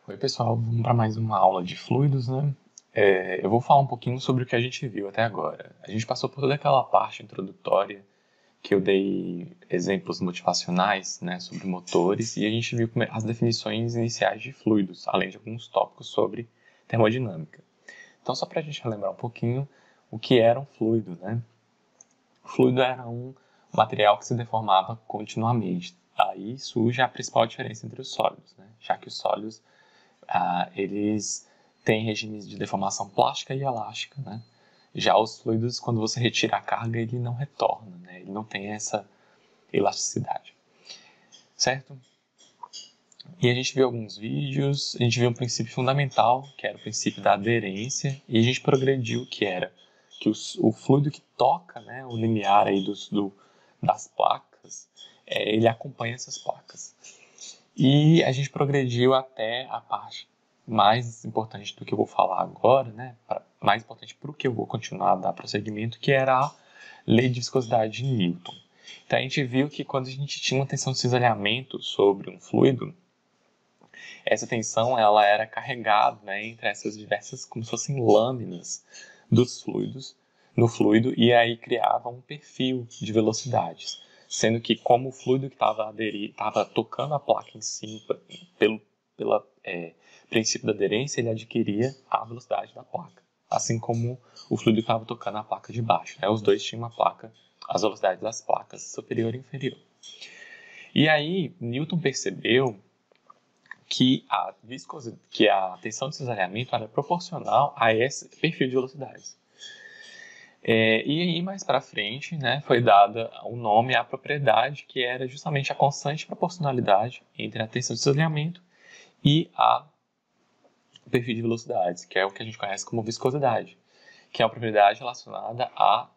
Oi, pessoal, vamos para mais uma aula de fluidos, né? Eu vou falar um pouquinho sobre o que a gente viu até agora. A gente passou por toda aquela parte introdutória que eu dei exemplos motivacionais, né, sobre motores, e a gente viu as definições iniciais de fluidos, além de alguns tópicos sobre termodinâmica. Então, só para a gente relembrar um pouquinho o que era um fluido, né? O fluido era um material que se deformava continuamente. Aí surge a principal diferença entre os sólidos, né? Já que os sólidos eles têm regimes de deformação plástica e elástica, né? Já os fluidos, quando você retira a carga, ele não retorna, né? Ele não tem essa elasticidade, certo? E a gente viu alguns vídeos, a gente viu um princípio fundamental, que era o princípio da aderência, e a gente progrediu que era que o fluido que toca, né, o limiar aí das placas, ele acompanha essas placas. E a gente progrediu até a parte mais importante do que eu vou falar agora, né? Mais importante para o que eu vou continuar a dar prosseguimento, que era a lei de viscosidade de Newton. Então a gente viu que quando a gente tinha uma tensão de cisalhamento sobre um fluido, essa tensão ela era carregada, né, entre essas diversas, como se fossem lâminas dos fluidos, no fluido, e aí criava um perfil de velocidades. Sendo que como o fluido que estava tocando a placa em si, pelo princípio da aderência, ele adquiria a velocidade da placa. Assim como o fluido que estava tocando a placa de baixo. Né? Os dois tinham uma placa, as velocidades das placas superior e inferior. E aí, Newton percebeu que a tensão de cisalhamento era proporcional a esse perfil de velocidades. E aí, mais para frente, né, foi dada um nome à propriedade que era justamente a constante proporcionalidade entre a tensão de cisalhamento e o perfil de velocidades, que é o que a gente conhece como viscosidade, que é uma propriedade relacionada à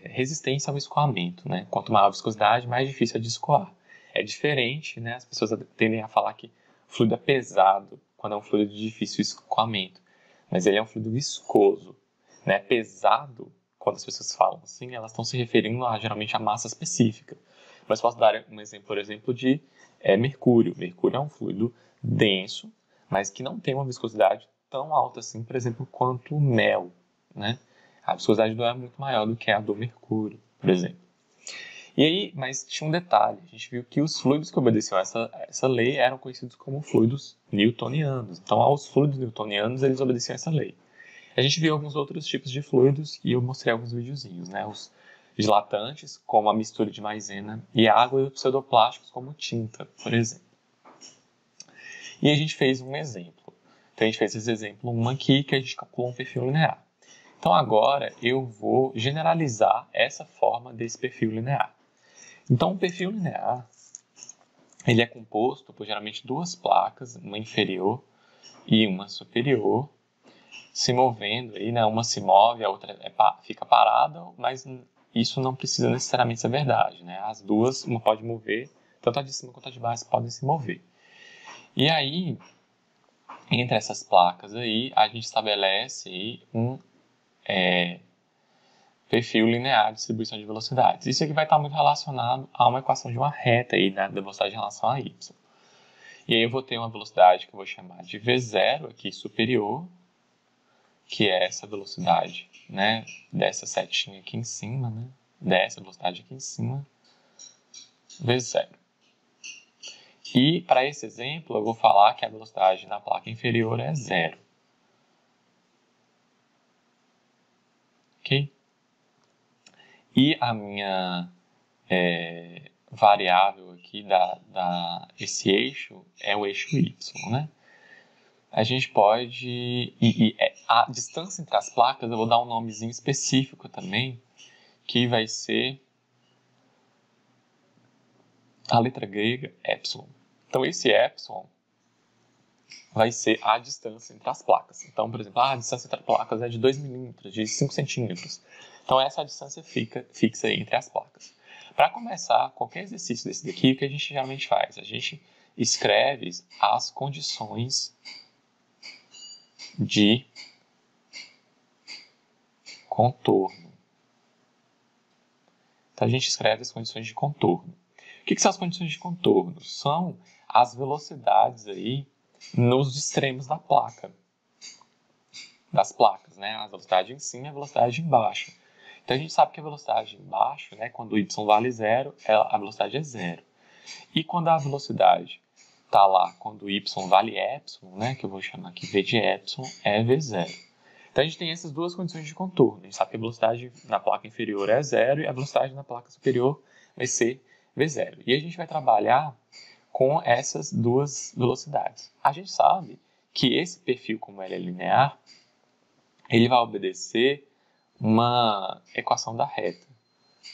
resistência ao escoamento. Né? Quanto maior a viscosidade, mais difícil é de escoar. É diferente, né? As pessoas tendem a falar que o fluido é pesado quando é um fluido de difícil escoamento, mas ele é um fluido viscoso. Né? Pesado, quando as pessoas falam assim, elas estão se referindo geralmente a massa específica. Mas posso dar um exemplo, por exemplo, de mercúrio. Mercúrio é um fluido denso, mas que não tem uma viscosidade tão alta assim, por exemplo, quanto o mel. Né? A viscosidade do ar é muito maior do que a do mercúrio, por exemplo. E aí, mas tinha um detalhe, a gente viu que os fluidos que obedeciam a essa lei eram conhecidos como fluidos newtonianos. Então, aos fluidos newtonianos, eles obedeciam a essa lei. A gente viu alguns outros tipos de fluidos e eu mostrei alguns videozinhos, né? Os dilatantes, como a mistura de maisena e água, e os pseudoplásticos, como tinta, por exemplo. E a gente fez um exemplo. Então, a gente fez esse exemplo 1 aqui, que a gente calculou um perfil linear. Então, agora eu vou generalizar essa forma desse perfil linear. Então, o perfil linear, ele é composto por geralmente duas placas, uma inferior e uma superior, se movendo, aí, né? Uma se move, a outra fica parada, mas isso não precisa necessariamente ser verdade. Né? As duas, uma pode mover, tanto a de cima quanto a de baixo podem se mover. E aí, entre essas placas aí, a gente estabelece aí um perfil linear de distribuição de velocidades. Isso aqui vai estar muito relacionado a uma equação de uma reta aí, né, da velocidade em relação a y. E aí eu vou ter uma velocidade que eu vou chamar de V0 aqui superior, que é essa velocidade, né, dessa setinha aqui em cima, né, dessa velocidade aqui em cima, V0. E para esse exemplo eu vou falar que a velocidade na placa inferior é 0. Ok? E a minha variável aqui esse eixo é o eixo y, né? A gente pode... a distância entre as placas, eu vou dar um nomezinho específico também, que vai ser a letra grega epsilon. Então, esse epsilon vai ser a distância entre as placas. Então, por exemplo, a distância entre as placas é de 2 milímetros, de 5 centímetros. Então, essa é a distância fixa aí entre as placas. Para começar qualquer exercício desse daqui, o que a gente geralmente faz? A gente escreve as condições de contorno. Então, a gente escreve as condições de contorno. O que são as condições de contorno? São as velocidades aí nos extremos da placa, das placas, né? A velocidade em cima e a velocidade embaixo. Então a gente sabe que a velocidade embaixo, né, quando y vale zero, a velocidade é zero. E quando a velocidade está lá, quando y vale epsilon, né, que eu vou chamar aqui v de epsilon, é v0. Então a gente tem essas duas condições de contorno. A gente sabe que a velocidade na placa inferior é zero e a velocidade na placa superior vai ser v0. E a gente vai trabalhar com essas duas velocidades. A gente sabe que esse perfil, como ele é linear, ele vai obedecer uma equação da reta,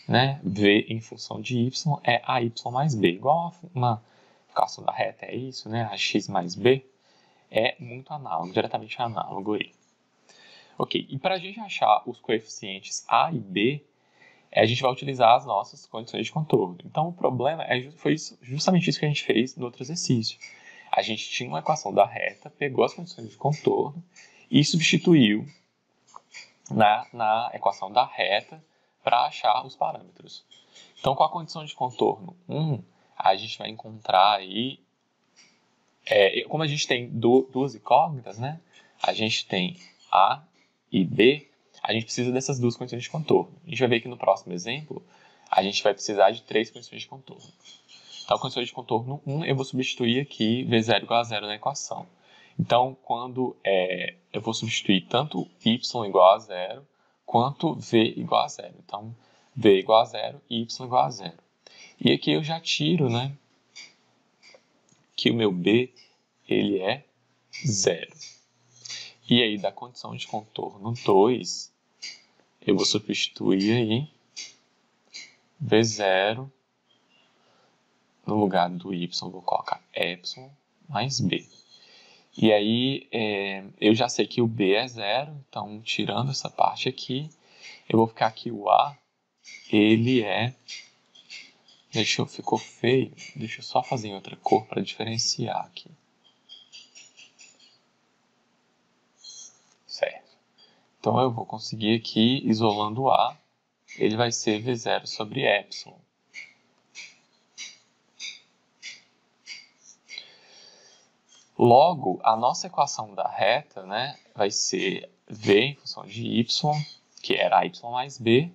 né? V em função de y é AY mais B, igual a uma equação da reta, é isso, né? AX mais B é muito análogo, diretamente análogo aí. Ok, e para a gente achar os coeficientes A e B, a gente vai utilizar as nossas condições de contorno. Então o problema foi justamente isso que a gente fez no outro exercício. A gente tinha uma equação da reta, pegou as condições de contorno e substituiu na equação da reta para achar os parâmetros. Então, com a condição de contorno 1, a gente vai encontrar aí, como a gente tem duas incógnitas, né? A gente tem A e B, a gente precisa dessas duas condições de contorno. A gente vai ver que no próximo exemplo, a gente vai precisar de 3 condições de contorno. Então, a condição de contorno 1, eu vou substituir aqui V0 igual a zero na equação. Então, quando eu vou substituir tanto y igual a zero, quanto v igual a zero. Então, v igual a zero e y igual a zero. E aqui eu já tiro, né, que o meu b, ele é zero. E aí, da condição de contorno 2, eu vou substituir aí v0, no lugar do y, vou colocar epsilon mais b. E aí, eu já sei que o B é zero, então, tirando essa parte aqui, eu vou ficar aqui o A, ele é... ficou feio, deixa eu só fazer em outra cor para diferenciar aqui. Certo. Então, eu vou conseguir aqui, isolando o A, ele vai ser V0 sobre epsilon. Logo, a nossa equação da reta, né, vai ser V em função de y, que era y mais b.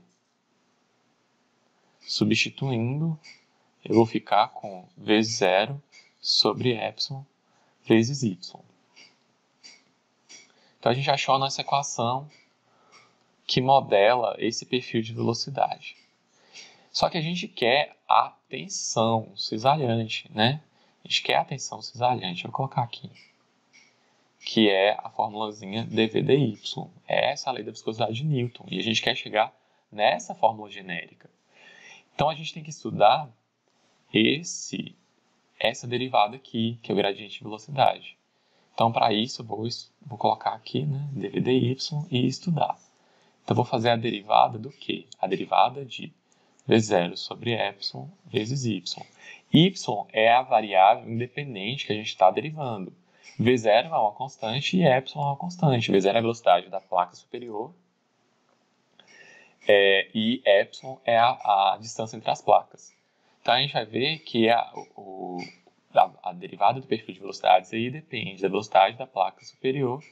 Substituindo, eu vou ficar com V0 sobre epsilon vezes y. Então, a gente achou a nossa equação que modela esse perfil de velocidade. Só que a gente quer a tensão cisalhante, né? A gente quer a tensão cisalhante. Vou colocar aqui. Que é a formulazinha dV/dy. Essa é a lei da viscosidade de Newton. E a gente quer chegar nessa fórmula genérica. Então, a gente tem que estudar essa derivada aqui, que é o gradiente de velocidade. Então, para isso, eu vou colocar aqui, né, dV/dy e estudar. Então, eu vou fazer a derivada do quê? A derivada de V0 sobre epsilon vezes y. Y é a variável independente que a gente está derivando. V0 é uma constante e epsilon é uma constante. V0 é a velocidade da placa superior e epsilon é a distância entre as placas. Então, a gente vai ver que a derivada do perfil de velocidades aí depende da velocidade da placa superior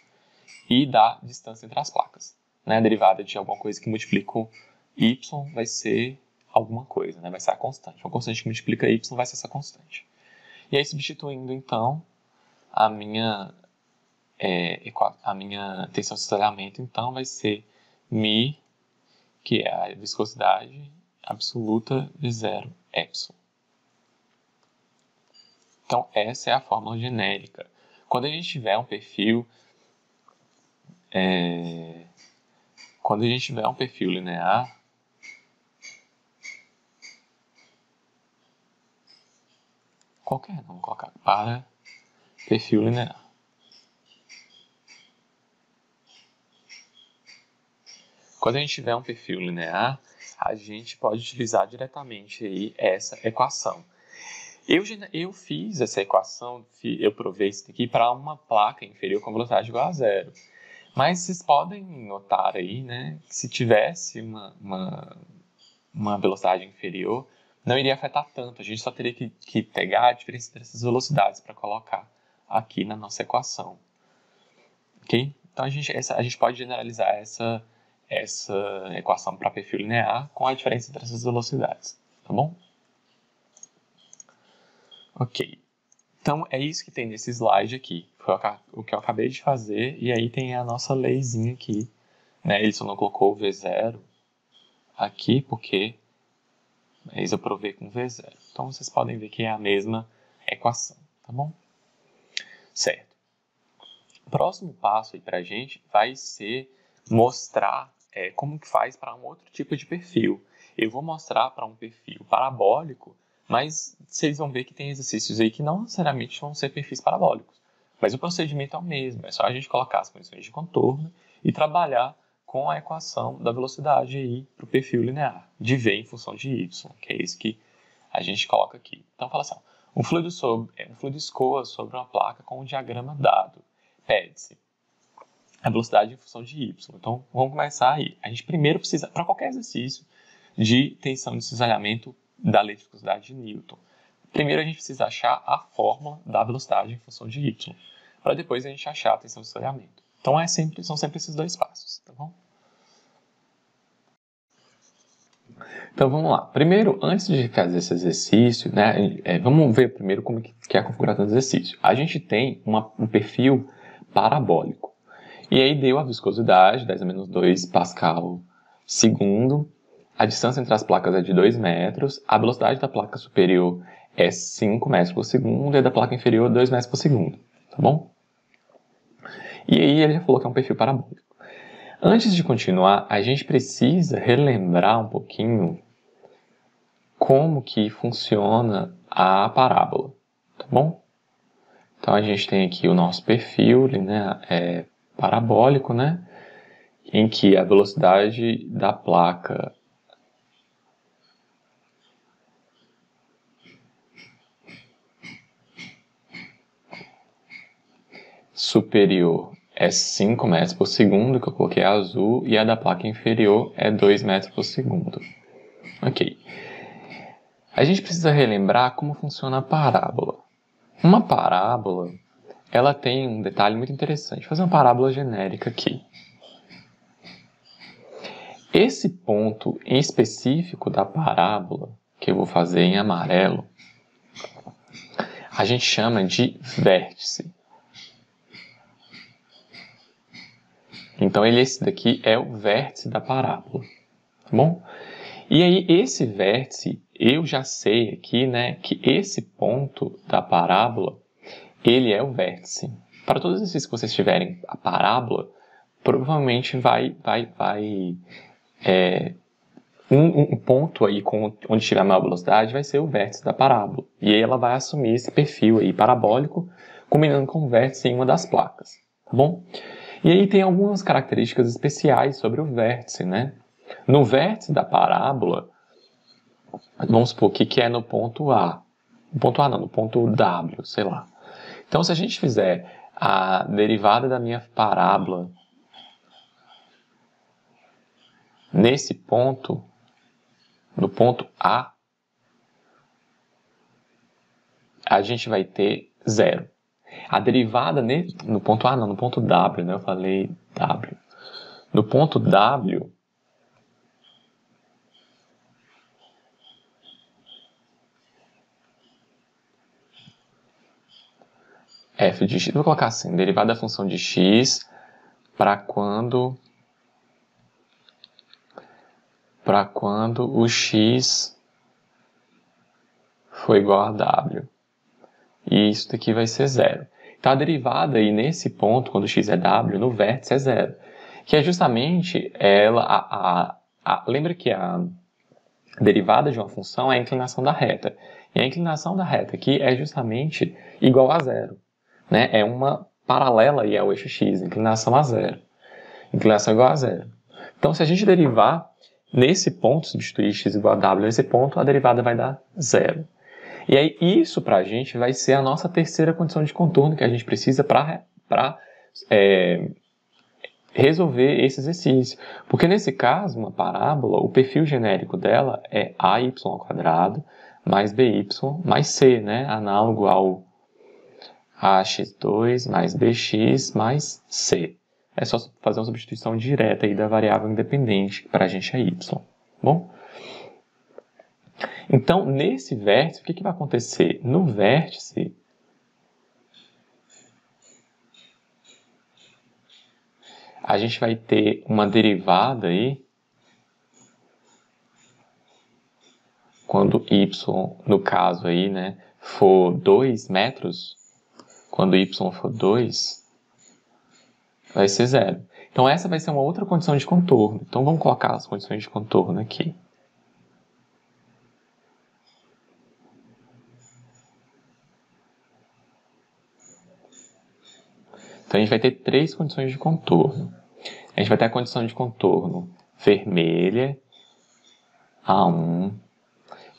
e da distância entre as placas. Né? A derivada de alguma coisa que multiplica o y vai ser alguma coisa, né? Vai ser a constante. Uma constante que multiplica y vai ser essa constante. E aí, substituindo, então, a minha tensão de cisalhamento, então, vai ser μ, que é a viscosidade absoluta de zero epsilon. Então, essa é a fórmula genérica. Quando a gente tiver um perfil linear, qualquer, não, vou colocar para perfil linear. Quando a gente tiver um perfil linear, a gente pode utilizar diretamente aí essa equação. Eu fiz essa equação, eu provei isso aqui para uma placa inferior com velocidade igual a zero. Mas vocês podem notar aí, né, que se tivesse uma velocidade inferior, não iria afetar tanto. A gente só teria que pegar a diferença dessas velocidades para colocar aqui na nossa equação. Ok? Então, a gente pode generalizar essa equação para perfil linear com a diferença entre essas velocidades. Tá bom? Ok. Então, é isso que tem nesse slide aqui. Foi o que eu acabei de fazer. E aí tem a nossa leizinha aqui. Né? Ele só não colocou o V0 aqui, porque eu provei com V0. Então, vocês podem ver que é a mesma equação. Tá bom? Certo. O próximo passo aí para a gente vai ser mostrar como que faz para um outro tipo de perfil. Eu vou mostrar para um perfil parabólico, mas vocês vão ver que tem exercícios aí que não necessariamente vão ser perfis parabólicos. Mas o procedimento é o mesmo, é só a gente colocar as condições de contorno e trabalhar com a equação da velocidade aí para o perfil linear, de V em função de Y, que é isso que a gente coloca aqui. Então, fala assim, um fluido escoa sobre uma placa com um diagrama dado. Pede-se a velocidade em função de Y. Então, vamos começar aí. A gente primeiro precisa, para qualquer exercício de tensão de cisalhamento da lei de viscosidade de Newton, primeiro a gente precisa achar a fórmula da velocidade em função de Y, para depois a gente achar a tensão de cisalhamento. Então, são sempre esses dois passos, tá bom? Então, vamos lá. Primeiro, antes de fazer esse exercício, né, vamos ver primeiro como que é a configuração do exercício. A gente tem um perfil parabólico. E aí deu a viscosidade, 10 a menos 2 Pascal segundo. A distância entre as placas é de 2 metros. A velocidade da placa superior é 5 metros por segundo e a da placa inferior 2 metros por segundo. Tá bom? E aí ele já falou que é um perfil parabólico. Antes de continuar, a gente precisa relembrar um pouquinho como que funciona a parábola, tá bom? Então, a gente tem aqui o nosso perfil, né, parabólico, né, em que a velocidade da placa superior é 5 metros por segundo, que eu coloquei azul, e a da placa inferior é 2 metros por segundo. Ok. A gente precisa relembrar como funciona a parábola. Uma parábola, ela tem um detalhe muito interessante. Vou fazer uma parábola genérica aqui. Esse ponto em específico da parábola, que eu vou fazer em amarelo, a gente chama de vértice. Então, esse daqui é o vértice da parábola, tá bom? E aí, esse vértice, eu já sei aqui, né, que esse ponto da parábola, ele é o vértice. Para todos os exercícios que vocês tiverem a parábola, provavelmente um ponto aí onde tiver a maior velocidade vai ser o vértice da parábola. E aí ela vai assumir esse perfil aí parabólico, combinando com o vértice em uma das placas, tá bom? E aí tem algumas características especiais sobre o vértice, né? No vértice da parábola, vamos supor que é no ponto A. No ponto A não, no ponto W, sei lá. Então, se a gente fizer a derivada da minha parábola nesse ponto, no ponto A, a gente vai ter 0. A derivada no ponto A não, no ponto W, né? Eu falei W. No ponto W, f de x, vou colocar assim, derivada da função de x para quando o x for igual a w. E isso daqui vai ser 0. Então, a derivada aí nesse ponto, quando x é w, no vértice é 0. Que é justamente ela, lembra que a derivada de uma função é a inclinação da reta. E a inclinação da reta aqui é justamente igual a 0. Né? É uma paralela aí ao eixo x, inclinação a 0. Inclinação igual a 0. Então, se a gente derivar nesse ponto, substituir x igual a w nesse ponto, a derivada vai dar 0. E aí, isso para a gente vai ser a nossa terceira condição de contorno que a gente precisa para resolver esse exercício. Porque nesse caso, uma parábola, o perfil genérico dela é AY ao quadrado mais BY mais C, né? Análogo ax2 mais bx mais c. É só fazer uma substituição direta aí da variável independente, que para a gente é y. Bom? Então, nesse vértice, o que vai acontecer? No vértice, a gente vai ter uma derivada aí, quando y, no caso aí, né, for 2 metros, quando y for 2, vai ser 0. Então, essa vai ser uma outra condição de contorno. Então, vamos colocar as condições de contorno aqui. Então, a gente vai ter 3 condições de contorno. A gente vai ter a condição de contorno vermelha, A1,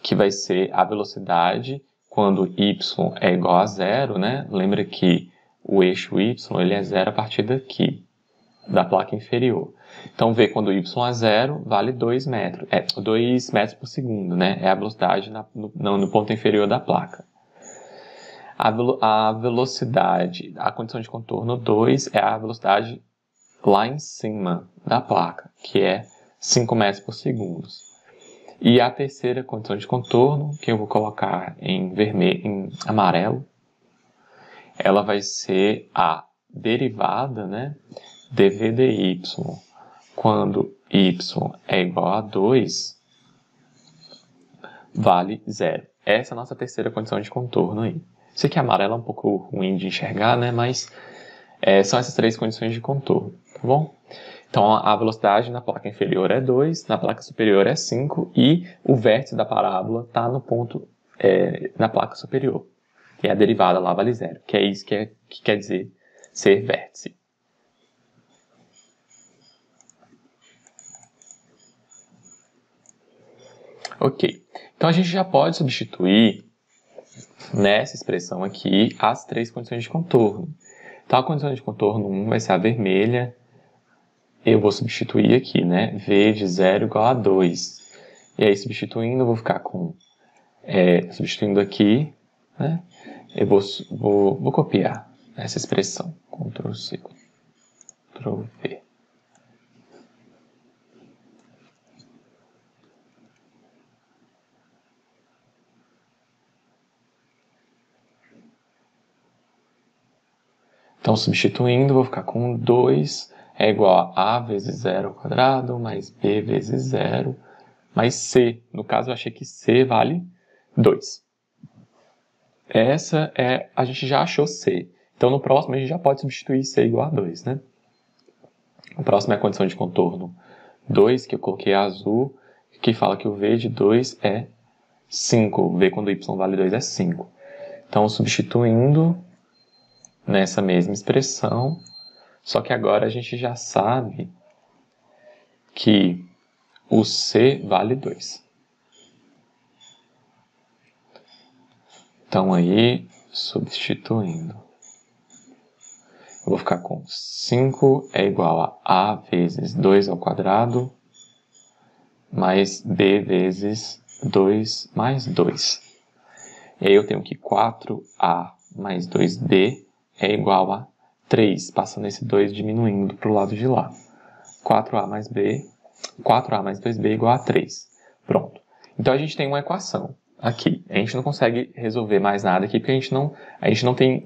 que vai ser a velocidade quando y é igual a 0, né? Lembra que o eixo y ele é 0 a partir daqui, da placa inferior. Então, v quando y é 0 vale 2 metros. 2 metros por segundo, né? É a velocidade no ponto inferior da placa. A velocidade, a condição de contorno 2 é a velocidade lá em cima da placa, que é 5 metros por segundo. E a terceira condição de contorno, que eu vou colocar em vermelho, em amarelo, ela vai ser a derivada, né, dv dy, quando y é igual a 2, vale 0. Essa é a nossa terceira condição de contorno aí. Isso aqui amarelo é um pouco ruim de enxergar, né, mas são essas 3 condições de contorno, tá bom? Então, a velocidade na placa inferior é 2, na placa superior é 5 e o vértice da parábola está no ponto na placa superior. E a derivada lá vale 0, que é isso que quer dizer ser vértice. Ok, então a gente já pode substituir nessa expressão aqui as 3 condições de contorno. Então, a condição de contorno 1 vai ser a vermelha. Eu vou substituir aqui, né? V de 0 igual a 2. E aí, substituindo, eu vou ficar com... substituindo aqui, né? Eu vou copiar essa expressão. Ctrl C, Ctrl V. Então, substituindo, vou ficar com 2 é igual a vezes 0 ao quadrado, mais b vezes 0, mais c. No caso, eu achei que c vale 2. A gente já achou c. Então, no próximo, a gente já pode substituir c igual a 2, né? O próximo é a condição de contorno 2, que eu coloquei azul, que fala que o v de 2 é 5. O v quando y vale 2 é 5. Então, substituindo nessa mesma expressão, só que agora a gente já sabe que o c vale 2. Então aí, substituindo, eu vou ficar com 5 é igual a vezes 2 ao quadrado, mais b vezes 2 mais 2. E aí eu tenho que 4a mais 2b é igual a 3, passando esse 2 diminuindo para o lado de lá. 4a mais 2b é igual a 3. Pronto. Então a gente tem uma equação aqui. A gente não consegue resolver mais nada aqui porque a gente não tem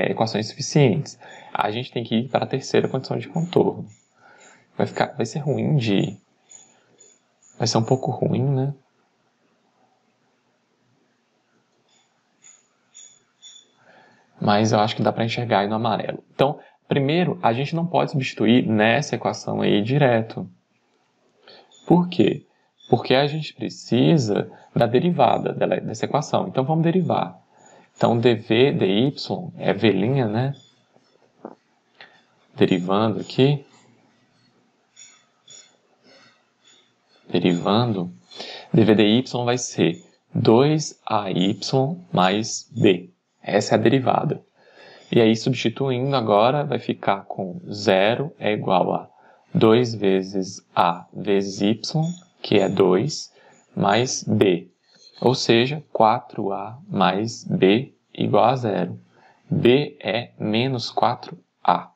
equações suficientes. A gente tem que ir para a terceira condição de contorno. Vai ser ruim vai ser um pouco ruim, né? Mas eu acho que dá para enxergar aí no amarelo. Então, primeiro, a gente não pode substituir nessa equação aí direto. Por quê? Porque a gente precisa da derivada dessa equação. Então, vamos derivar. Então, dv dy é v', né? Derivando aqui. Derivando. dv dy vai ser 2ay mais b. Essa é a derivada. E aí, substituindo agora, vai ficar com 0 é igual a 2 vezes a vezes y, que é 2, mais b. Ou seja, 4a mais b igual a 0. B é menos 4A.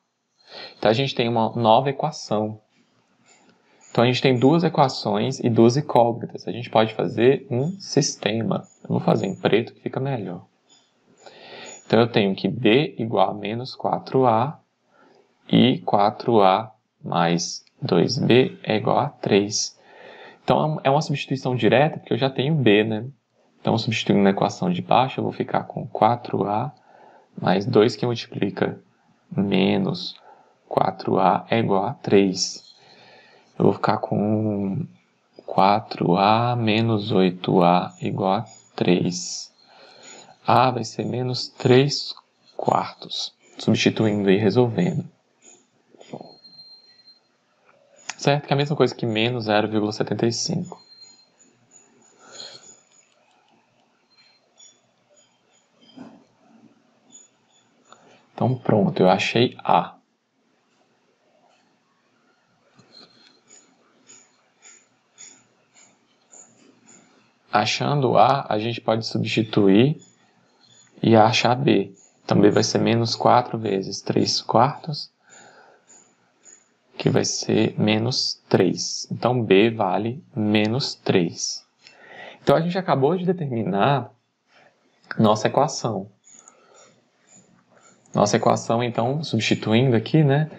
Então, a gente tem uma nova equação. Então, a gente tem duas equações e duas incógnitas. A gente pode fazer um sistema. Eu vou fazer em preto que fica melhor. Então, eu tenho que B igual a menos 4A e 4A mais 2B é igual a 3. Então, é uma substituição direta, porque eu já tenho B, né? Então, substituindo na equação de baixo, eu vou ficar com 4A mais 2 que multiplica menos 4A é igual a 3. Eu vou ficar com 4A menos 8A igual a 3. A vai ser menos 3 quartos, substituindo e resolvendo. Certo? Que é a mesma coisa que menos 0,75. Então pronto, eu achei A. Achando A, a gente pode substituir e achar B. Então B vai ser menos 4 vezes 3 quartos, que vai ser menos 3. Então B vale menos 3. Então a gente acabou de determinar nossa equação. Nossa equação, então, substituindo aqui, né?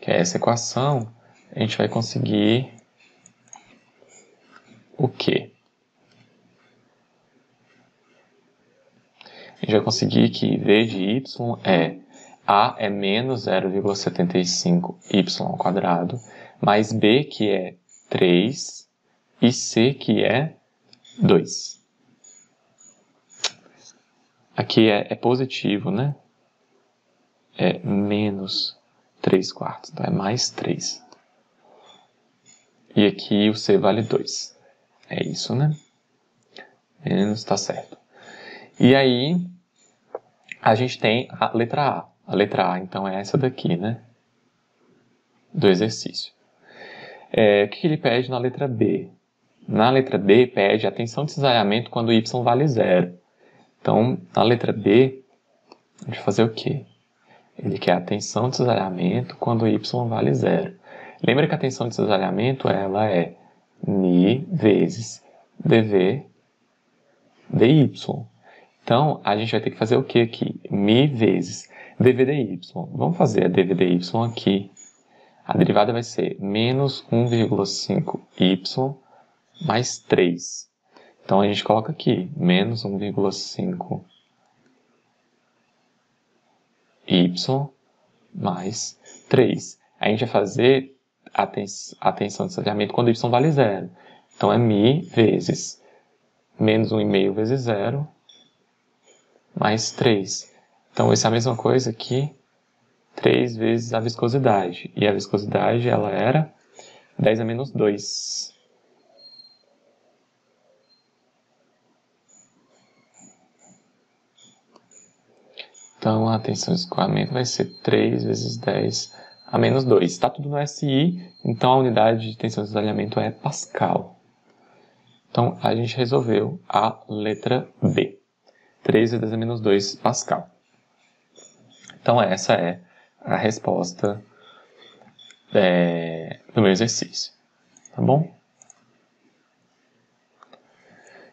Que é essa equação, a gente vai conseguir o quê? A gente vai conseguir que V de y é A é menos 0,75y ao quadrado, mais B, que é 3, e C, que é 2. Aqui é positivo, né? É menos 3 quartos, então é mais 3. E aqui o C vale 2. É isso, né? Menos, tá certo. E aí, a gente tem a letra A. A letra A, então, é essa daqui, né? Do exercício. O que ele pede na letra B? Na letra B, pede a tensão de cisalhamento quando y vale 0. Então, na letra B, a gente vai fazer o quê? Ele quer a tensão de cisalhamento quando y vale 0. Lembra que a tensão de cisalhamento ela é μ vezes dV dy. Então, a gente vai ter que fazer o que aqui? μ vezes dV dy. Vamos fazer a dV dy aqui. A derivada vai ser menos 1,5y mais 3. Então, a gente coloca aqui, menos 1,5y mais 3. A gente vai fazer a tensão de cisalhamento quando y vale 0. Então, é μ vezes menos 1,5 vezes 0 mais 3. Então, isso é a mesma coisa que 3 vezes a viscosidade. E a viscosidade, ela era 10 a menos 2. Então, a tensão de escoamento vai ser 3 vezes 10 a menos 2. Está tudo no SI, então a unidade de tensão de cisalhamento é Pascal. Então, a gente resolveu a letra B. 3 vezes 10 a menos 2 Pascal. Então, essa é a resposta do meu exercício. Tá bom?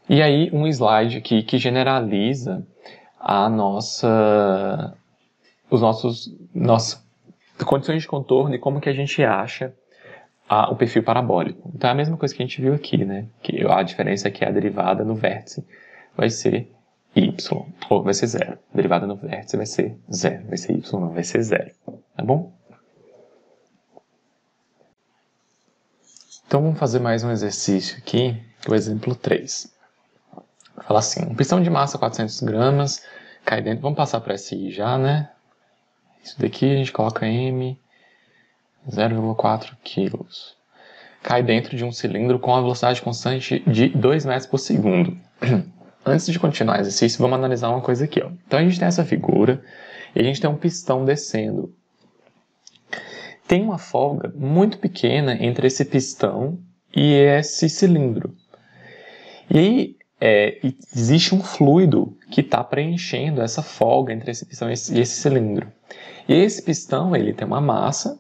E aí, um slide aqui que generaliza nossas condições de contorno e como que a gente acha o perfil parabólico. Então é a mesma coisa que a gente viu aqui, né? Que a diferença é que a derivada no vértice vai ser y, ou vai ser 0. A derivada no vértice vai ser 0, vai ser y, não vai ser 0. Tá bom? Então vamos fazer mais um exercício aqui, o exemplo 3. Fala assim, um pistão de massa 400 gramas, cai dentro, vamos passar para SI já, né? Isso daqui a gente coloca M, 0,4 kg. Cai dentro de um cilindro com a velocidade constante de 2 metros por segundo. Antes de continuar o exercício, vamos analisar uma coisa aqui. Ó. Então a gente tem essa figura e a gente tem um pistão descendo. Tem uma folga muito pequena entre esse pistão e esse cilindro. E aí existe um fluido que está preenchendo essa folga entre esse pistão e esse cilindro. E esse pistão, ele tem uma massa,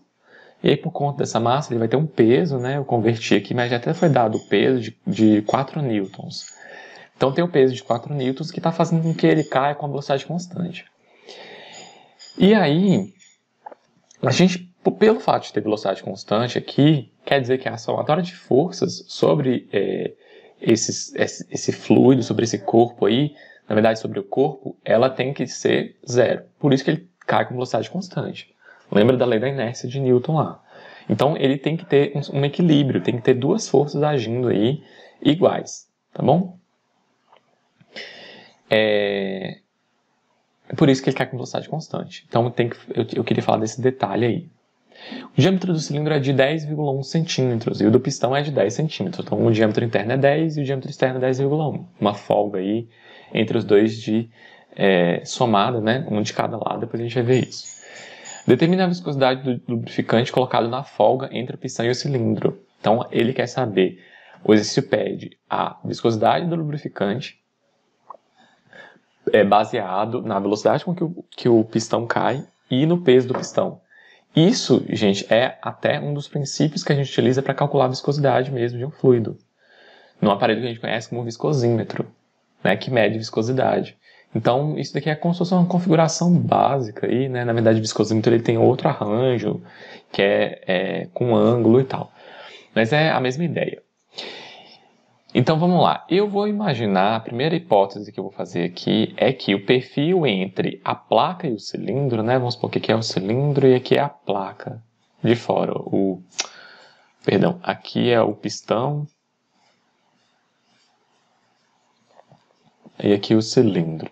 e aí por conta dessa massa ele vai ter um peso, né? Eu converti aqui, mas já até foi dado o peso de 4 newtons. Então tem o peso de 4 newtons que está fazendo com que ele caia com a velocidade constante. E aí, a gente, pelo fato de ter velocidade constante aqui, quer dizer que a somatória de forças sobre esse fluido, sobre esse corpo aí, na verdade sobre o corpo, ela tem que ser zero. Por isso que ele cai com velocidade constante. Lembra da lei da inércia de Newton lá. Então ele tem que ter um equilíbrio, tem que ter duas forças agindo aí iguais, tá bom? É por isso que ele cai com velocidade constante. Então eu queria falar desse detalhe aí. O diâmetro do cilindro é de 10,1 centímetros e o do pistão é de 10 centímetros. Então o diâmetro interno é 10 e o diâmetro externo é 10,1. Uma folga aí entre os dois somada, né? Um de cada lado, depois a gente vai ver isso. Determina a viscosidade do lubrificante colocado na folga entre o pistão e o cilindro. Então ele quer saber, o exercício pede a viscosidade do lubrificante baseado na velocidade com que o pistão cai e no peso do pistão. Isso, gente, é até um dos princípios que a gente utiliza para calcular a viscosidade mesmo de um fluido. Num aparelho que a gente conhece como viscosímetro, né, que mede viscosidade. Então, isso daqui é como se fosse uma configuração básica aí, né? Na verdade, o viscosímetro ele tem outro arranjo, que é com ângulo e tal. Mas é a mesma ideia. Então vamos lá, eu vou imaginar, a primeira hipótese que eu vou fazer aqui é que o perfil entre a placa e o cilindro, né, vamos supor que aqui é o cilindro e aqui é a placa de fora, perdão, aqui é o pistão e aqui o cilindro.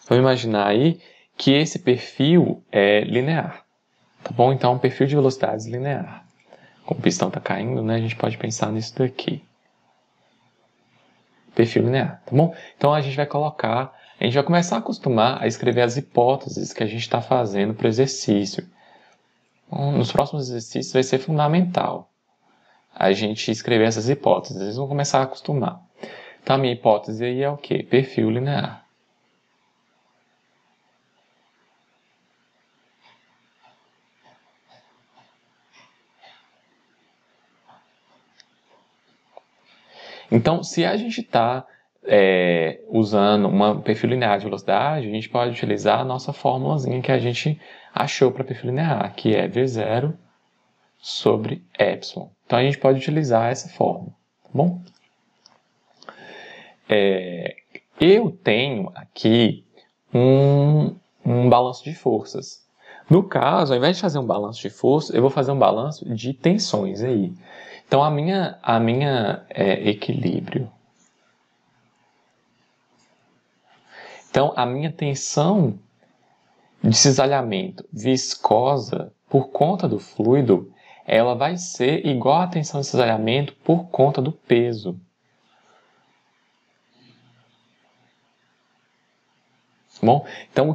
Vamos imaginar aí que esse perfil é linear. Tá bom? Então, um perfil de velocidades linear. Como o pistão está caindo, né, a gente pode pensar nisso daqui. Perfil linear, tá bom? Então, a gente vai começar a acostumar a escrever as hipóteses que a gente está fazendo para o exercício. Então, nos próximos exercícios vai ser fundamental a gente escrever essas hipóteses. Eles vão começar a acostumar. Então, a minha hipótese aí é o quê? Perfil linear. Então, se a gente está usando um perfil linear de velocidade, a gente pode utilizar a nossa formulazinha que a gente achou para perfil linear, que é V0 sobre epsilon. Então, a gente pode utilizar essa fórmula, tá bom? Eu tenho aqui um balanço de forças. No caso, ao invés de fazer um balanço de forças, eu vou fazer um balanço de tensões aí. Então, a minha equilíbrio. Então, a minha tensão de cisalhamento viscosa por conta do fluido, ela vai ser igual à tensão de cisalhamento por conta do peso. Bom, então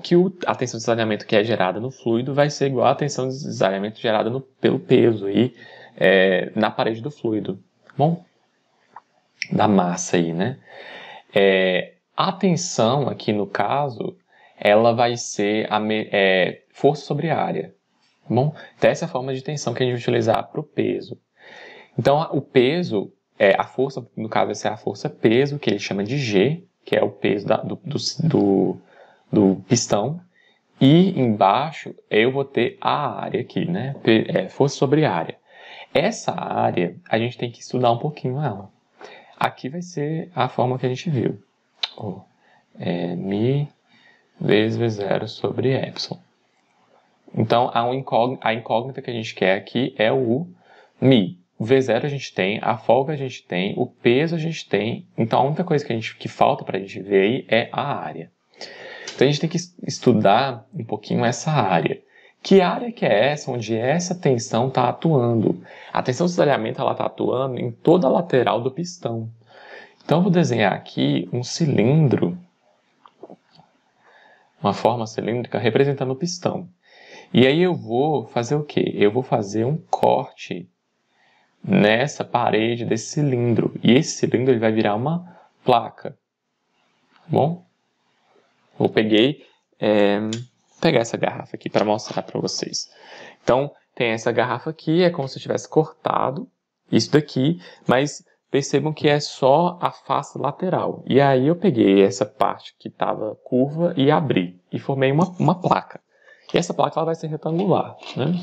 a tensão de cisalhamento que é gerada no fluido vai ser igual à tensão de cisalhamento gerada pelo peso aí, na parede do fluido. Bom, da massa aí, né? A tensão aqui no caso, ela vai ser força sobre área. Bom, então essa é a forma de tensão que a gente vai utilizar para o peso. Então o peso, a força, no caso vai ser a força peso, que ele chama de G, que é o peso do pistão, e embaixo eu vou ter a área aqui, né? Força sobre área. Essa área, a gente tem que estudar um pouquinho ela. Aqui vai ser a forma que a gente viu. Mi vezes V0 sobre epsilon. Então, a incógnita que a gente quer aqui é o Mi. O V0 a gente tem, a folga a gente tem, o peso a gente tem. Então, a única coisa que falta para a gente ver aí é a área. Então, a gente tem que estudar um pouquinho essa área. Que área que é essa, onde essa tensão está atuando? A tensão de cisalhamento está atuando em toda a lateral do pistão. Então, eu vou desenhar aqui um cilindro, uma forma cilíndrica representando o pistão. E aí eu vou fazer o quê? Eu vou fazer um corte nessa parede desse cilindro. E esse cilindro ele vai virar uma placa. Bom? Eu pegar essa garrafa aqui para mostrar para vocês. Então, tem essa garrafa aqui, é como se eu tivesse cortado isso daqui, mas percebam que é só a face lateral. E aí eu peguei essa parte que estava curva e abri, e formei uma placa. E essa placa ela vai ser retangular, né?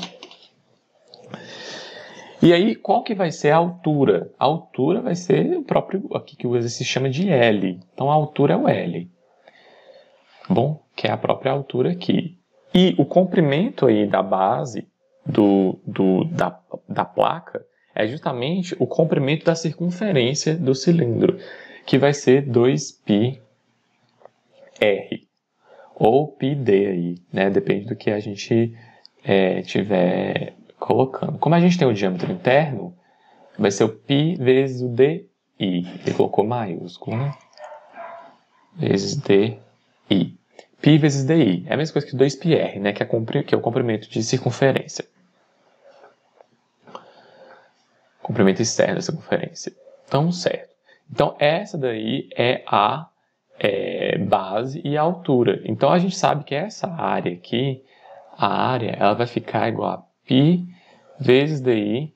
E aí, qual que vai ser a altura? A altura vai ser o próprio, aqui que o exercício chama de L. Então, a altura é o L. Bom, que é a própria altura aqui. E o comprimento aí da base da placa é justamente o comprimento da circunferência do cilindro, que vai ser 2πr, ou πd aí, né? Depende do que a gente tiver colocando. Como a gente tem o diâmetro interno, vai ser o π vezes o di. Ele colocou maiúsculo, né? Vezes di. Π vezes di. É a mesma coisa que 2πr, né? Que é o comprimento de circunferência. Comprimento externo da circunferência. Então, certo. Então, essa daí é a base e a altura. Então, a gente sabe que essa área aqui, a área, ela vai ficar igual a π vezes di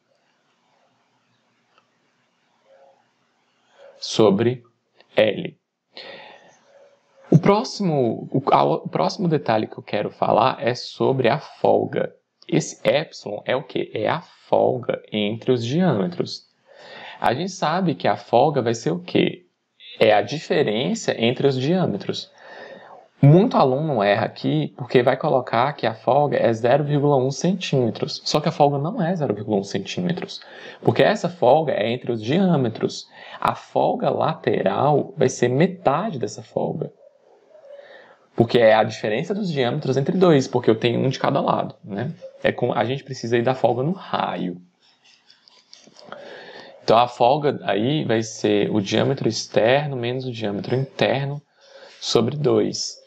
sobre L. O próximo detalhe que eu quero falar é sobre a folga. Esse epsilon é o quê? É a folga entre os diâmetros. A gente sabe que a folga vai ser o quê? É a diferença entre os diâmetros. Muito aluno erra aqui porque vai colocar que a folga é 0,1 centímetros. Só que a folga não é 0,1 centímetros. Porque essa folga é entre os diâmetros. A folga lateral vai ser metade dessa folga. Porque é a diferença dos diâmetros entre dois, porque eu tenho um de cada lado, né? A gente precisa aí da folga no raio. Então a folga aí vai ser o diâmetro externo menos o diâmetro interno sobre 2.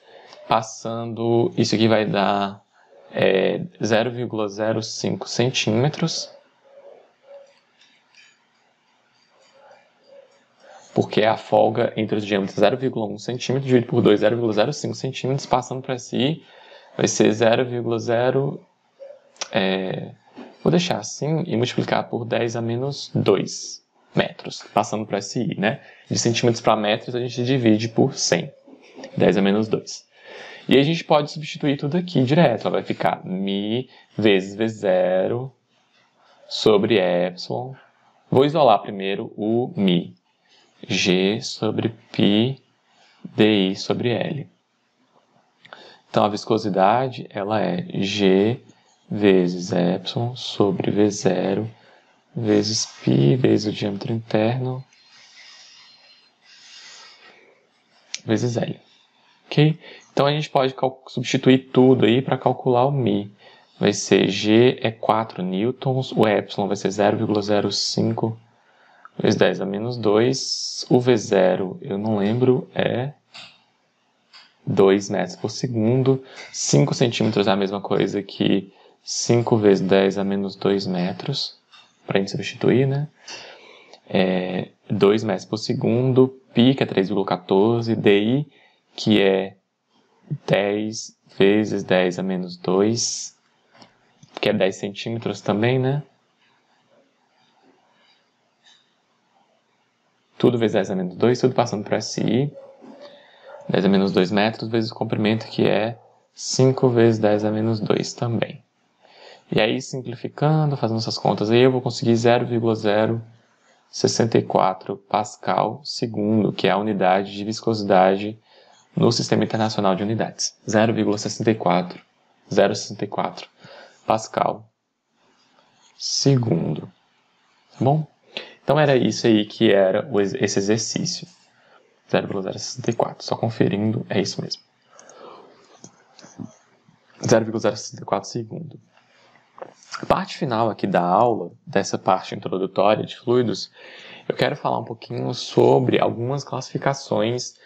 Passando, isso aqui vai dar 0,05 centímetros. Porque a folga entre os diâmetros 0,1 centímetro dividido por 2, 0,05 centímetros, passando para si, vai ser 0,0... vou deixar assim e multiplicar por 10 a menos 2 metros, passando para si, né? De centímetros para metros, a gente divide por 100. 10 a menos 2. E aí a gente pode substituir tudo aqui direto. Ela vai ficar μ vezes V0 sobre epsilon. Vou isolar primeiro o μ. G sobre π di sobre L. Então, a viscosidade ela é G vezes epsilon sobre V0 vezes π vezes o diâmetro interno vezes L. Ok? Então, a gente pode substituir tudo aí para calcular o μ. Vai ser G é 4 newtons, o epsilon vai ser 0,05 vezes 10 a menos 2. O V0, eu não lembro, é 2 metros por segundo. 5 centímetros é a mesma coisa que 5 vezes 10 a menos 2 metros. Para a gente substituir, né? 2 metros por segundo. Π, que é 3,14. DI, que é 10 vezes 10 a menos 2. Que é 10 centímetros também, né? Tudo vezes 10 a menos 2, tudo passando para SI. 10 a menos 2 metros vezes o comprimento, que é 5 vezes 10 a menos 2 também. E aí, simplificando, fazendo essas contas aí, eu vou conseguir 0,064 Pascal segundo, que é a unidade de viscosidade no Sistema Internacional de Unidades. 0,64 Pascal segundo. Tá bom? Então era isso aí que era esse exercício. 0,064. Só conferindo, é isso mesmo. 0,064 segundo. A parte final aqui da aula, dessa parte introdutória de fluidos, eu quero falar um pouquinho sobre algumas classificações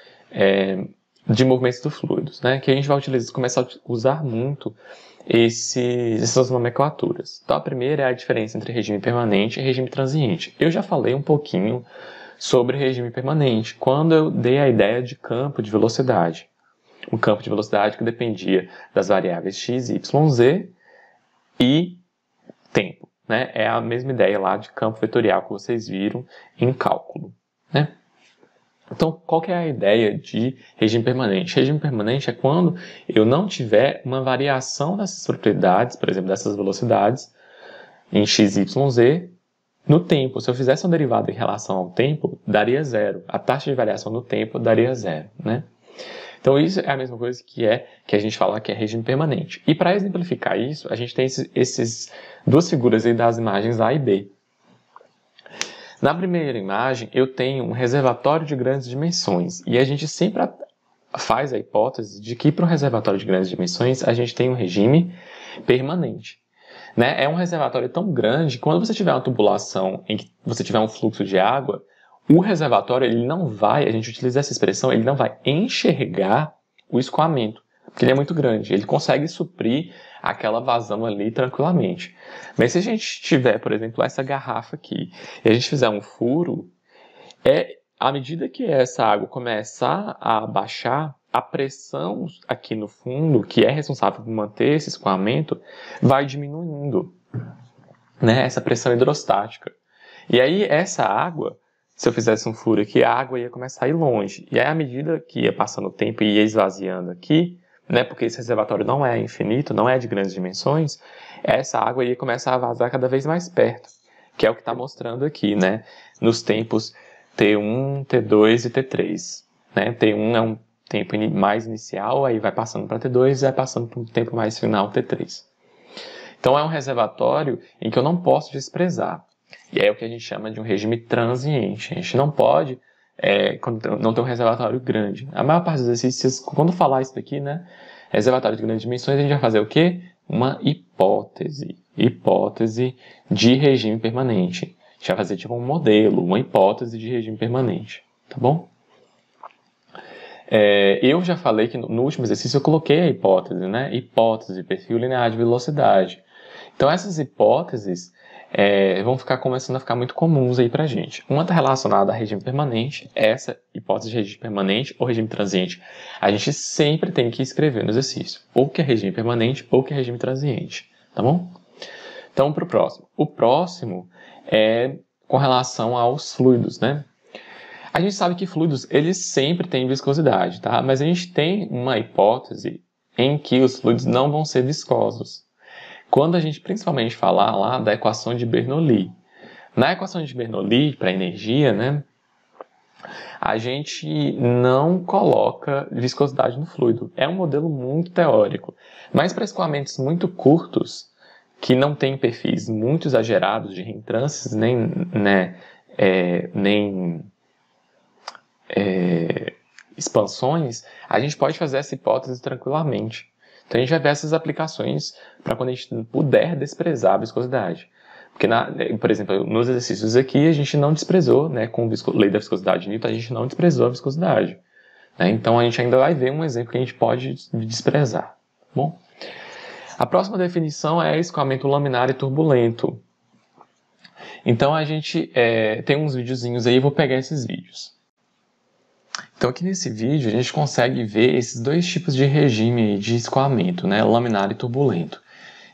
de movimentos dos fluidos, né? Que a gente vai começar a usar muito essas nomenclaturas. Então, a primeira é a diferença entre regime permanente e regime transiente. Eu já falei um pouquinho sobre regime permanente, quando eu dei a ideia de campo de velocidade. Um campo de velocidade que dependia das variáveis x, y, z e tempo, né? É a mesma ideia lá de campo vetorial que vocês viram em cálculo, né? Então, qual que é a ideia de regime permanente? Regime permanente é quando eu não tiver uma variação dessas propriedades, por exemplo, dessas velocidades, em x, y, z, no tempo. Se eu fizesse uma derivada em relação ao tempo, daria zero. A taxa de variação no tempo daria zero, né? Então, isso é a mesma coisa que a gente fala que é regime permanente. E para exemplificar isso, a gente tem esses duas figuras aí das imagens A e B. Na primeira imagem, eu tenho um reservatório de grandes dimensões. E a gente sempre faz a hipótese de que para um reservatório de grandes dimensões, a gente tem um regime permanente. Né? É um reservatório tão grande que quando você tiver uma tubulação em que você tiver um fluxo de água, o reservatório ele não vai, a gente utiliza essa expressão, ele não vai enxergar o escoamento, porque ele é muito grande. Ele consegue suprir aquela vazão ali tranquilamente. Mas se a gente tiver, por exemplo, essa garrafa aqui, e a gente fizer um furo, à medida que essa água começar a baixar, a pressão aqui no fundo, que é responsável por manter esse escoamento, vai diminuindo, né? Essa pressão hidrostática. E aí essa água, se eu fizesse um furo aqui, a água ia começar a ir longe. E aí à medida que ia passando o tempo e ia esvaziando aqui, né, porque esse reservatório não é infinito, não é de grandes dimensões, essa água ia começar a vazar cada vez mais perto, que é o que está mostrando aqui, né, nos tempos T1, T2 e T3. Né? T1 é um tempo mais inicial, aí vai passando para T2 e vai passando para um tempo mais final, T3. Então é um reservatório em que eu não posso desprezar. E é o que a gente chama de um regime transiente. A gente não pode, quando não tem um reservatório grande. A maior parte dos exercícios, quando falar isso daqui, né, reservatório de grandes dimensões, a gente vai fazer o quê? Uma hipótese. Hipótese de regime permanente. A gente vai fazer tipo um modelo, uma hipótese de regime permanente. Tá bom? Eu já falei que no último exercício eu coloquei a hipótese, né? Hipótese, perfil linear de velocidade. Então essas hipóteses vão começando a ficar muito comuns aí pra gente. Uma está relacionada a regime permanente, essa hipótese de regime permanente ou regime transiente. A gente sempre tem que escrever no exercício, ou que é regime permanente ou que é regime transiente, tá bom? Então para o próximo. O próximo é com relação aos fluidos, né? A gente sabe que fluidos, eles sempre têm viscosidade, tá? Mas a gente tem uma hipótese em que os fluidos não vão ser viscosos. Quando a gente principalmente falar lá da equação de Bernoulli. Na equação de Bernoulli, para energia, né? A gente não coloca viscosidade no fluido. É um modelo muito teórico. Mas para escoamentos muito curtos, que não têm perfis muito exagerados de reentrâncias, nem expansões, a gente pode fazer essa hipótese tranquilamente. Então a gente vai ver essas aplicações para quando a gente puder desprezar a viscosidade. Porque, por exemplo, nos exercícios aqui a gente não desprezou, né, com a lei da viscosidade de Newton, a gente não desprezou a viscosidade. Né? Então a gente ainda vai ver um exemplo que a gente pode desprezar. Bom? A próxima definição é escoamento laminar e turbulento. Então a gente tem uns videozinhos aí, eu vou pegar esses vídeos. Então aqui nesse vídeo a gente consegue ver esses dois tipos de regime de escoamento, né, laminar e turbulento.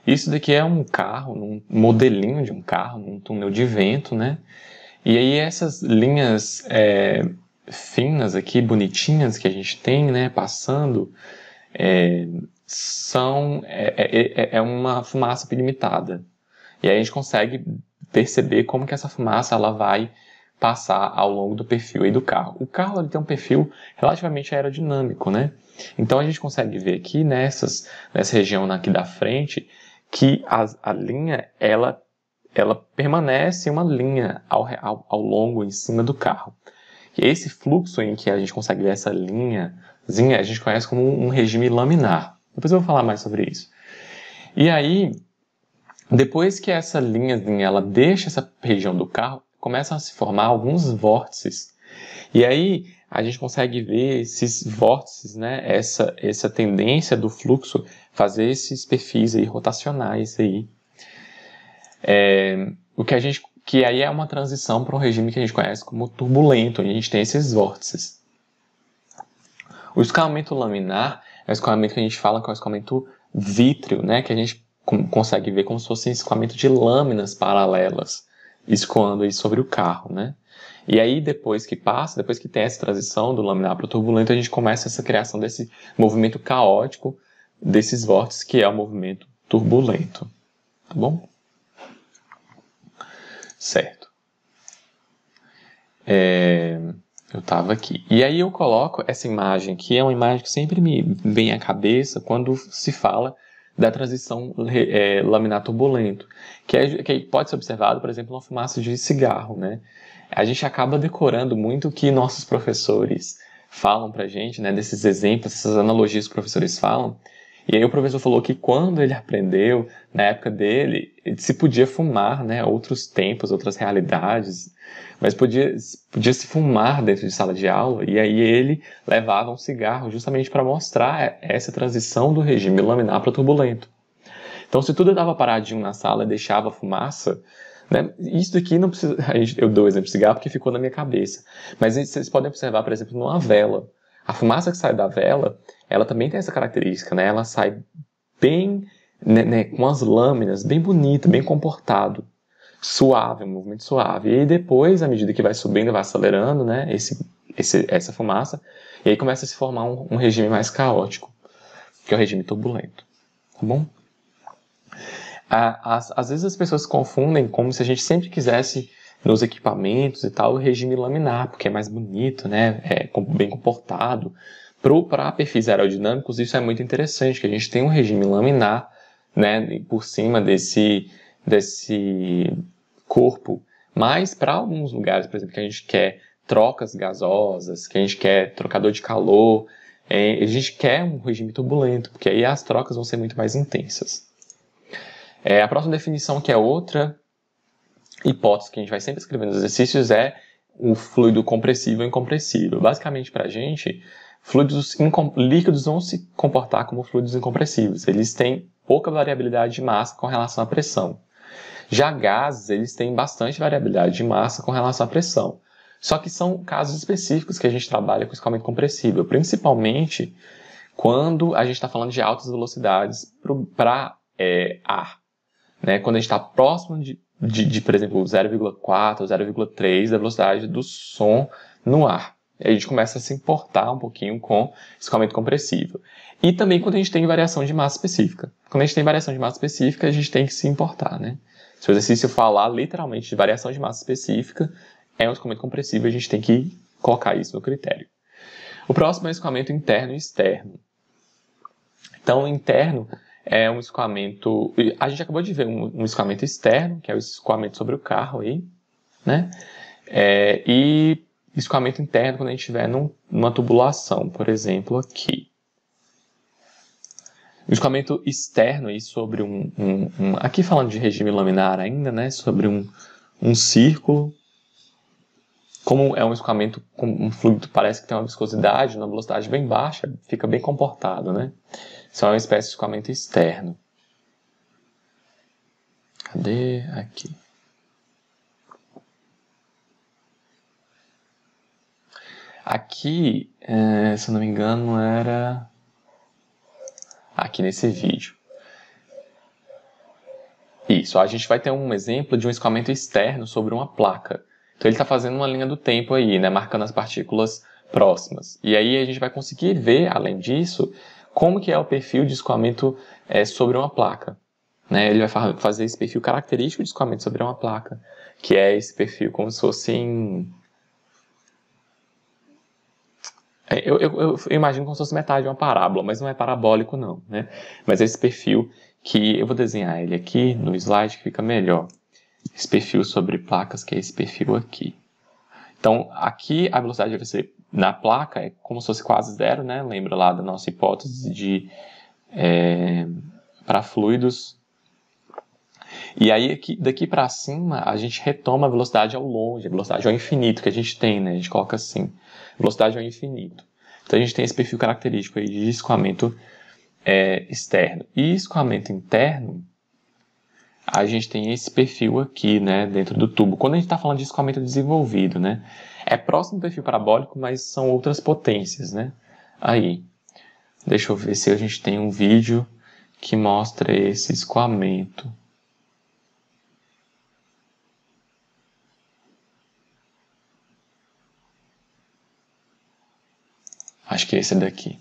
Isso daqui é um carro, um modelinho de um carro, num túnel de vento, né? E aí essas linhas finas aqui, bonitinhas que a gente tem, né, passando, é uma fumaça pilimitada. E aí a gente consegue perceber como que essa fumaça ela vai passar ao longo do perfil aí do carro. O carro ele tem um perfil relativamente aerodinâmico, né? Então a gente consegue ver aqui nessa região aqui da frente que a linha ela permanece uma linha ao longo em cima do carro. E esse fluxo em que a gente consegue ver essa linhazinha a gente conhece como um regime laminar. Depois eu vou falar mais sobre isso. E aí, depois que essa linhazinha ela deixa essa região do carro, começam a se formar alguns vórtices. E aí, a gente consegue ver esses vórtices, né? Essa tendência do fluxo fazer esses perfis aí rotacionais aí. Que aí é uma transição para um regime que a gente conhece como turbulento, onde a gente tem esses vórtices. O escoamento laminar é o escoamento que a gente fala que é o escoamento vítreo, né? Que a gente consegue ver como se fosse um escoamento de lâminas paralelas escoando aí sobre o carro, né? E aí depois que tem essa transição do laminar para o turbulento, a gente começa essa criação desse movimento caótico desses vórtices, que é o movimento turbulento. Tá bom? Certo. Eu estava aqui. E aí eu coloco essa imagem, que é uma imagem que sempre me vem à cabeça quando se fala da transição laminar turbulento, que pode ser observado, por exemplo, na fumaça de cigarro, né? A gente acaba decorando muito o que nossos professores falam pra gente, né? Desses exemplos, essas analogias que os professores falam. E aí o professor falou que quando ele aprendeu, na época dele, se podia fumar, né? Outros tempos, outras realidades, mas podia se fumar dentro de sala de aula, e aí ele levava um cigarro justamente para mostrar essa transição do regime laminar para turbulento. Então, se tudo estava paradinho na sala e deixava fumaça, né, isso daqui não precisa... Eu dou o exemplo de cigarro porque ficou na minha cabeça. Mas vocês podem observar, por exemplo, numa vela. A fumaça que sai da vela, ela também tem essa característica, né? Ela sai bem, né, com as lâminas, bem bonita, bem comportado. Suave, um movimento suave. E aí depois, à medida que vai subindo, vai acelerando, né, essa fumaça, e aí começa a se formar um regime mais caótico, que é o regime turbulento. Tá bom? Às vezes as pessoas confundem como se a gente sempre quisesse, nos equipamentos e tal, o regime laminar, porque é mais bonito, né, bem comportado. Para perfis aerodinâmicos, isso é muito interessante, que a gente tem um regime laminar, né, por cima desse corpo, mas para alguns lugares, por exemplo, que a gente quer trocas gasosas, que a gente quer trocador de calor, a gente quer um regime turbulento, porque aí as trocas vão ser muito mais intensas. A próxima definição, que é outra hipótese que a gente vai sempre escrever nos exercícios, é o fluido compressível e incompressível. Basicamente, para a gente, líquidos vão se comportar como fluidos incompressíveis. Eles têm pouca variabilidade de massa com relação à pressão. Já gases, eles têm bastante variabilidade de massa com relação à pressão. Só que são casos específicos que a gente trabalha com escoamento compressível, principalmente quando a gente está falando de altas velocidades para ar. Né? Quando a gente está próximo de, por exemplo, 0,4 ou 0,3 da velocidade do som no ar. E a gente começa a se importar um pouquinho com escoamento compressível. E também quando a gente tem variação de massa específica. Quando a gente tem variação de massa específica, a gente tem que se importar, né? Se o exercício falar literalmente de variação de massa específica, é um escoamento compressível, a gente tem que colocar isso no critério. O próximo é o escoamento interno e externo. Então, o interno é um escoamento... A gente acabou de ver um escoamento externo, que é o escoamento sobre o carro aí, né? E escoamento interno quando a gente estiver numa tubulação, por exemplo, aqui. O escoamento externo aí sobre aqui falando de regime laminar ainda, né? Sobre um círculo. Como é um escoamento com um fluido parece que tem uma viscosidade, uma velocidade bem baixa, fica bem comportado, né? Isso é uma espécie de escoamento externo. Cadê? Aqui. Aqui, se eu não me engano, era aqui nesse vídeo. Isso, a gente vai ter um exemplo de um escoamento externo sobre uma placa. Então ele está fazendo uma linha do tempo aí, né, marcando as partículas próximas. E aí a gente vai conseguir ver, além disso, como que é o perfil de escoamento sobre uma placa. Né? Ele vai fazer esse perfil característico de escoamento sobre uma placa, que é esse perfil como se fosse em... Eu imagino como se fosse metade de uma parábola, mas não é parabólico não, né? Mas é esse perfil que eu vou desenhar ele aqui no slide que fica melhor. Esse perfil sobre placas, que é esse perfil aqui. Então, aqui a velocidade vai ser na placa é como se fosse quase zero, né? Lembra lá da nossa hipótese de para fluidos. E aí, daqui para cima, a gente retoma a velocidade ao longe, a velocidade ao infinito que a gente tem, né? A gente coloca assim, velocidade ao infinito. Então, a gente tem esse perfil característico aí de escoamento externo. E escoamento interno, a gente tem esse perfil aqui, né, dentro do tubo. Quando a gente está falando de escoamento desenvolvido, né, é próximo do perfil parabólico, mas são outras potências, né? Aí, deixa eu ver se a gente tem um vídeo que mostra esse escoamento. Acho que é esse daqui.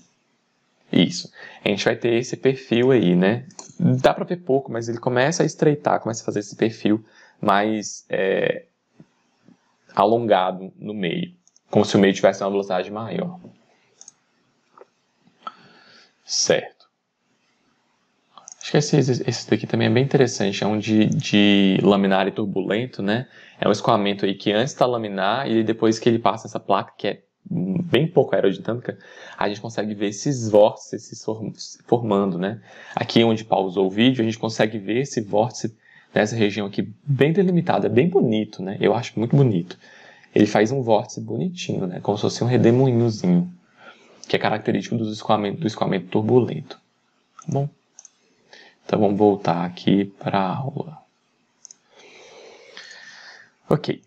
Isso. A gente vai ter esse perfil aí, né? Dá para ver pouco, mas ele começa a estreitar, começa a fazer esse perfil mais alongado no meio. Como se o meio tivesse uma velocidade maior. Certo. Acho que esse daqui também é bem interessante. É um de laminar e turbulento, né? É um escoamento aí que antes está laminar e depois que ele passa essa placa, que é bem pouco aerodinâmica, a gente consegue ver esses vórtices se formando, né? Aqui onde pausou o vídeo, a gente consegue ver esse vórtice nessa região aqui bem delimitada, bem bonito, né? Eu acho muito bonito. Ele faz um vórtice bonitinho, né? Como se fosse um redemoinhozinho, que é característico do escoamento turbulento. Tá bom? Então vamos voltar aqui para a aula. Ok.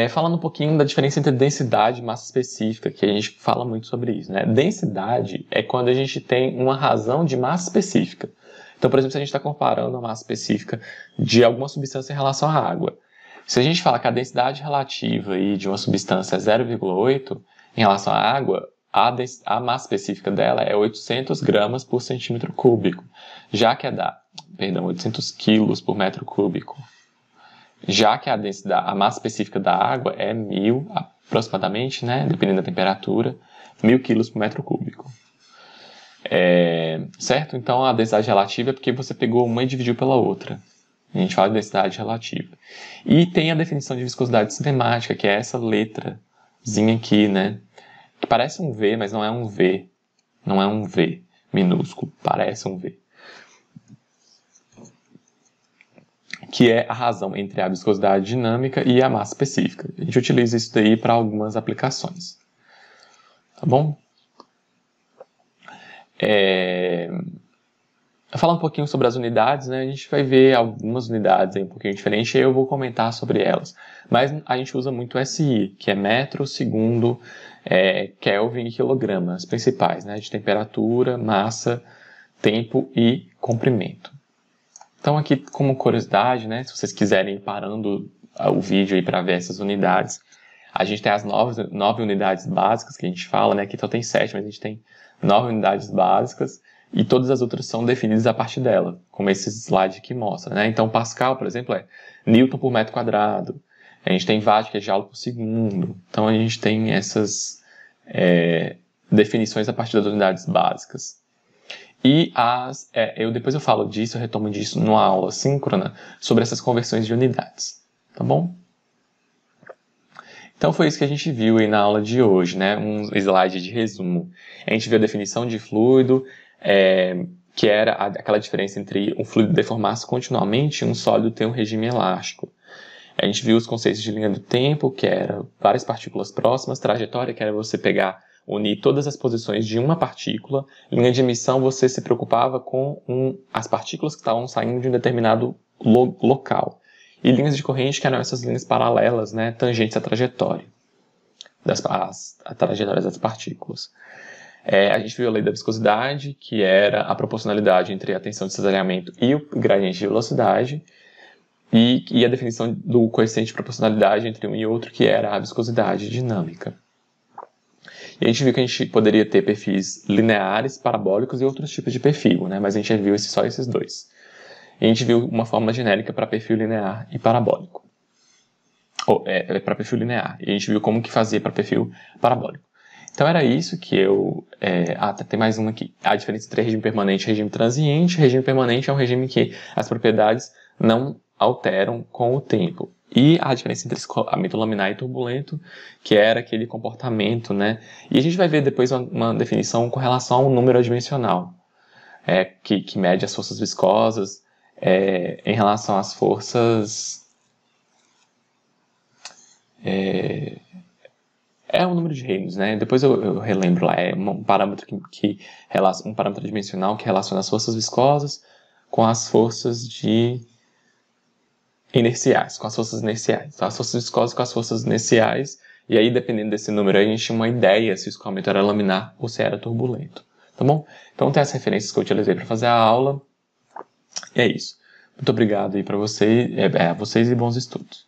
Falando um pouquinho da diferença entre densidade e massa específica, que a gente fala muito sobre isso, né? Densidade é quando a gente tem uma razão de massa específica. Então, por exemplo, se a gente está comparando a massa específica de alguma substância em relação à água. Se a gente fala que a densidade relativa aí de uma substância é 0,8 em relação à água, a massa específica dela é 800 gramas por centímetro cúbico, já que 800 quilos por metro cúbico. Já que a massa específica da água é 1.000, aproximadamente, né, dependendo da temperatura, 1.000 quilos por metro cúbico. Certo? Então, a densidade relativa é porque você pegou uma e dividiu pela outra. A gente fala de densidade relativa. E tem a definição de viscosidade cinemática, que é essa letrazinha aqui, né, que parece um V, mas não é um V. Não é um V minúsculo, parece um V. Que é a razão entre a viscosidade dinâmica e a massa específica. A gente utiliza isso daí para algumas aplicações. Tá bom? Falando um pouquinho sobre as unidades, né, a gente vai ver algumas unidades aí um pouquinho diferentes e eu vou comentar sobre elas. Mas a gente usa muito SI, que é metro, segundo, Kelvin e quilograma, as principais, né, de temperatura, massa, tempo e comprimento. Então aqui, como curiosidade, né, se vocês quiserem ir parando o vídeo aí para ver essas unidades, a gente tem as 9 unidades básicas que a gente fala, né, aqui só tem 7, mas a gente tem 9 unidades básicas e todas as outras são definidas a partir dela, como esse slide aqui mostra, né. Então Pascal, por exemplo, é Newton por metro quadrado, a gente tem Watt, que é Joule por segundo, então a gente tem essas definições a partir das unidades básicas. E depois eu falo disso, eu retomo disso numa aula síncrona sobre essas conversões de unidades, tá bom? Então foi isso que a gente viu aí na aula de hoje, né? Um slide de resumo. A gente viu a definição de fluido, que era aquela diferença entre um fluido deformar-se continuamente e um sólido ter um regime elástico. A gente viu os conceitos de linha do tempo, que era várias partículas próximas, trajetória, que era você unir todas as posições de uma partícula. Linha de emissão, você se preocupava com as partículas que estavam saindo de um determinado local. E linhas de corrente, que eram essas linhas paralelas, né, tangentes à trajetória, a trajetória das partículas. A gente viu a lei da viscosidade, que era a proporcionalidade entre a tensão de cisalhamento e o gradiente de velocidade, e a definição do coeficiente de proporcionalidade entre um e outro, que era a viscosidade dinâmica. E a gente viu que a gente poderia ter perfis lineares, parabólicos e outros tipos de perfil, né? Mas a gente viu só esses dois. E a gente viu uma fórmula genérica para perfil linear e parabólico. Para perfil linear. E a gente viu como que fazia para perfil parabólico. Então era isso que eu... tem mais uma aqui. A diferença entre regime permanente e regime transiente. Regime permanente é um regime que as propriedades não alteram com o tempo. E a diferença entre escoamento laminar e turbulento, que era aquele comportamento, né? E a gente vai ver depois uma definição com relação ao número adimensional, que mede as forças viscosas em relação às forças... É o número de reinos, né? Depois eu relembro lá. É um parâmetro um parâmetro dimensional que relaciona as forças viscosas com as forças inerciais, com as forças inerciais. Então, as forças viscosas com as forças inerciais. E aí, dependendo desse número, a gente tinha uma ideia se o escoamento era laminar ou se era turbulento. Tá bom? Então, tem as referências que eu utilizei para fazer a aula. E é isso. Muito obrigado aí para vocês e bons estudos.